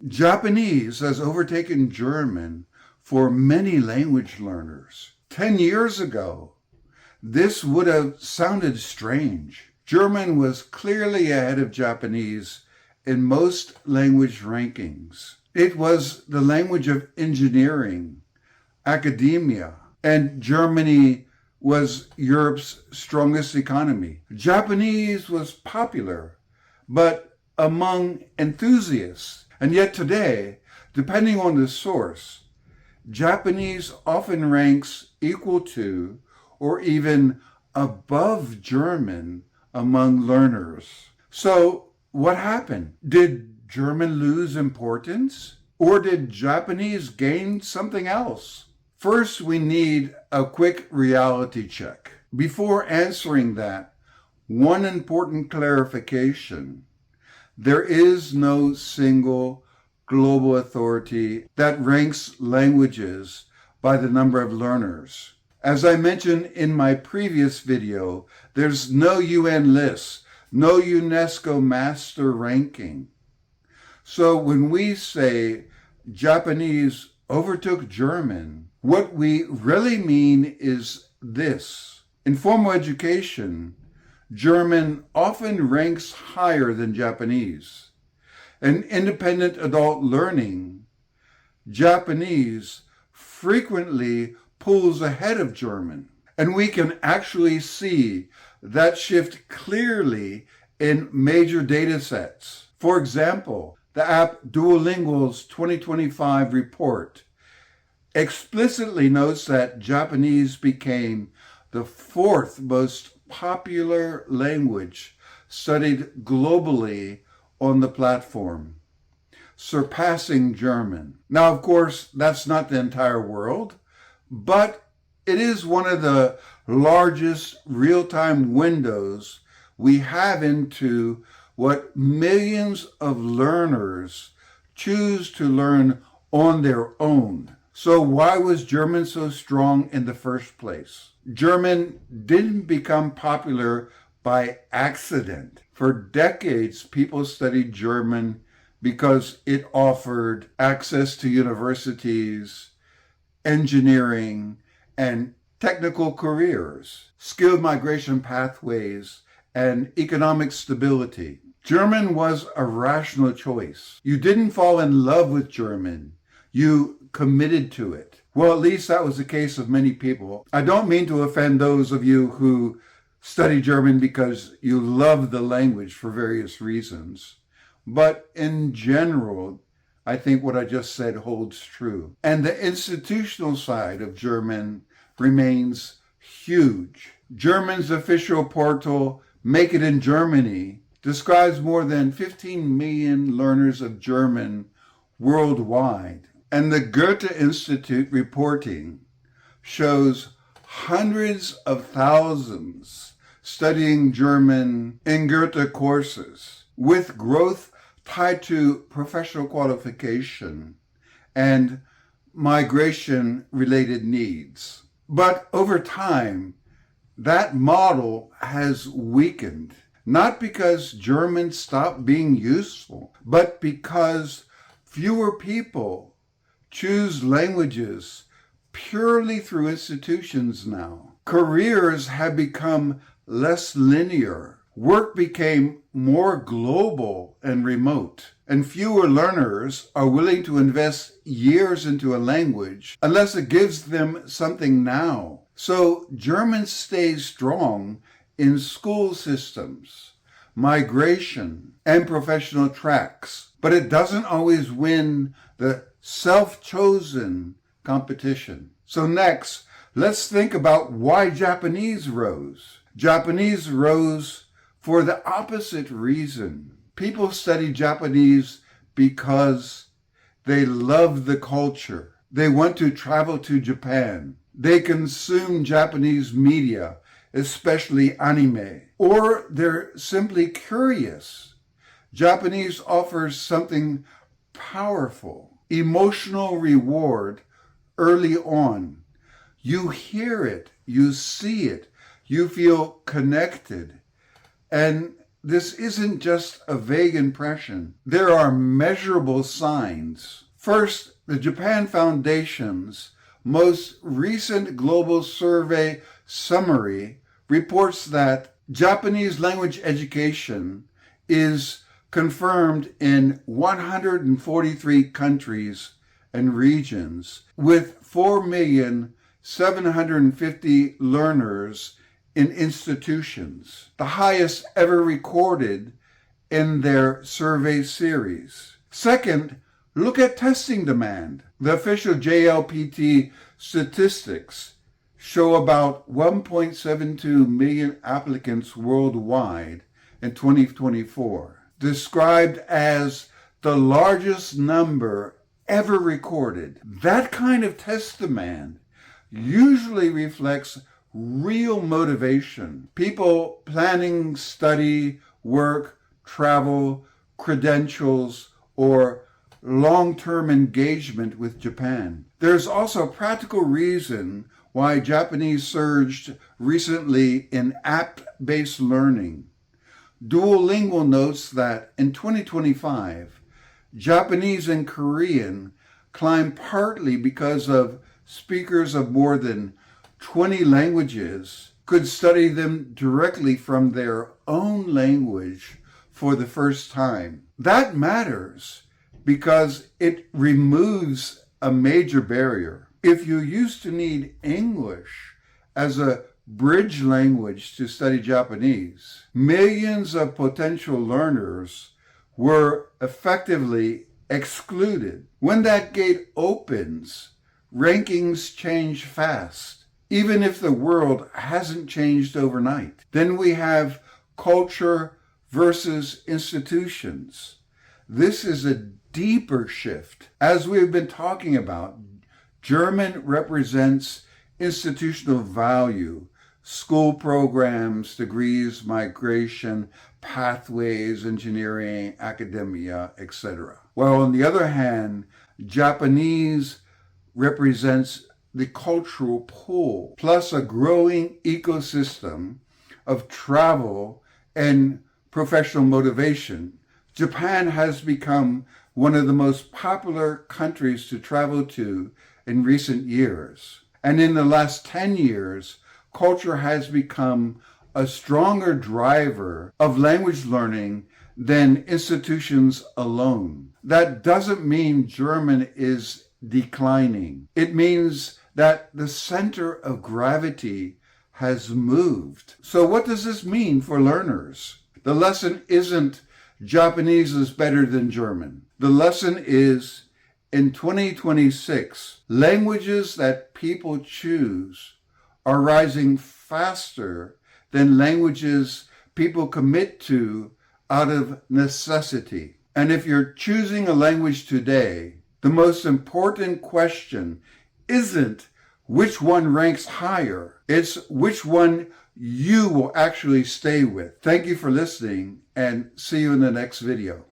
Japanese has overtaken German for many language learners. 10 years ago, this would have sounded strange. German was clearly ahead of Japanese in most language rankings. It was the language of engineering, academia, and Germany was Europe's strongest economy. Japanese was popular, but among enthusiasts. And yet today, depending on the source, Japanese often ranks equal to or even above German among learners. So what happened? Did German lose importance? Or did Japanese gain something else? First, we need a quick reality check. Before answering that, one important clarification. There is no single global authority that ranks languages by the number of learners. As I mentioned in my previous video, there's no UN list, no UNESCO master ranking. So when we say Japanese overtook German, what we really mean is this. In formal education, German often ranks higher than Japanese. In independent adult learning, Japanese frequently pulls ahead of German. And we can actually see that shift clearly in major data sets. For example, the app Duolingo's 2025 report explicitly notes that Japanese became the fourth most popular language studied globally on the platform, surpassing German. Now, of course, that's not the entire world, but it is one of the largest real-time windows we have into what millions of learners choose to learn on their own. So why was German so strong in the first place? German didn't become popular by accident. For decades, people studied German because it offered access to universities, engineering, and technical careers, skilled migration pathways, and economic stability. German was a rational choice. You didn't fall in love with German. You committed to it. Well, at least that was the case of many people. I don't mean to offend those of you who study German because you love the language for various reasons. But in general, I think what I just said holds true. And the institutional side of German remains huge. German's official portal, Make It in Germany, describes more than 15 million learners of German worldwide. And the Goethe Institute reporting shows hundreds of thousands studying German in Goethe courses, with growth tied to professional qualification and migration-related needs. But over time, that model has weakened, not because German stopped being useful, but because fewer people choose languages purely through institutions now. Careers have become less linear. Work became more global and remote, and fewer learners are willing to invest years into a language unless it gives them something now. So German stays strong in school systems, migration, and professional tracks, but it doesn't always win the self-chosen competition. So next, let's think about why Japanese rose. Japanese rose for the opposite reason. People study Japanese because they love the culture. They want to travel to Japan. They consume Japanese media, especially anime, or they're simply curious. Japanese offers something powerful, emotional reward early on. You hear it, you see it, you feel connected. And this isn't just a vague impression. There are measurable signs. First, the Japan Foundation's most recent global survey summary reports that Japanese language education is confirmed in 143 countries and regions, with 4,750,000 learners in institutions, the highest ever recorded in their survey series. Second, look at testing demand. The official JLPT statistics show about 1.72 million applicants worldwide in 2024, described as the largest number ever recorded. That kind of test demand usually reflects real motivation. People planning study, work, travel, credentials, or long-term engagement with Japan. There's also a practical reason why Japanese surged recently in app-based learning. Duolingo notes that in 2025, Japanese and Korean climbed partly because of speakers of more than 20 languages could study them directly from their own language for the first time. That matters because it removes a major barrier. If you used to need English as a bridge language to study Japanese, millions of potential learners were effectively excluded. When that gate opens, rankings change fast, even if the world hasn't changed overnight. Then we have culture versus institutions. This is a deeper shift. As we've been talking about, German represents institutional value, school programs, degrees, migration, pathways, engineering, academia, etc. While on the other hand, Japanese represents the cultural pull, plus a growing ecosystem of travel and professional motivation. Japan has become one of the most popular countries to travel to in recent years. And in the last 10 years, culture has become a stronger driver of language learning than institutions alone. That doesn't mean German is declining. It means that the center of gravity has moved. So what does this mean for learners? The lesson isn't Japanese is better than German. The lesson is, in 2026, languages that people choose are rising faster than languages people commit to out of necessity. And if you're choosing a language today, the most important question isn't which one ranks higher, it's which one you will actually stay with. Thank you for listening, and see you in the next video.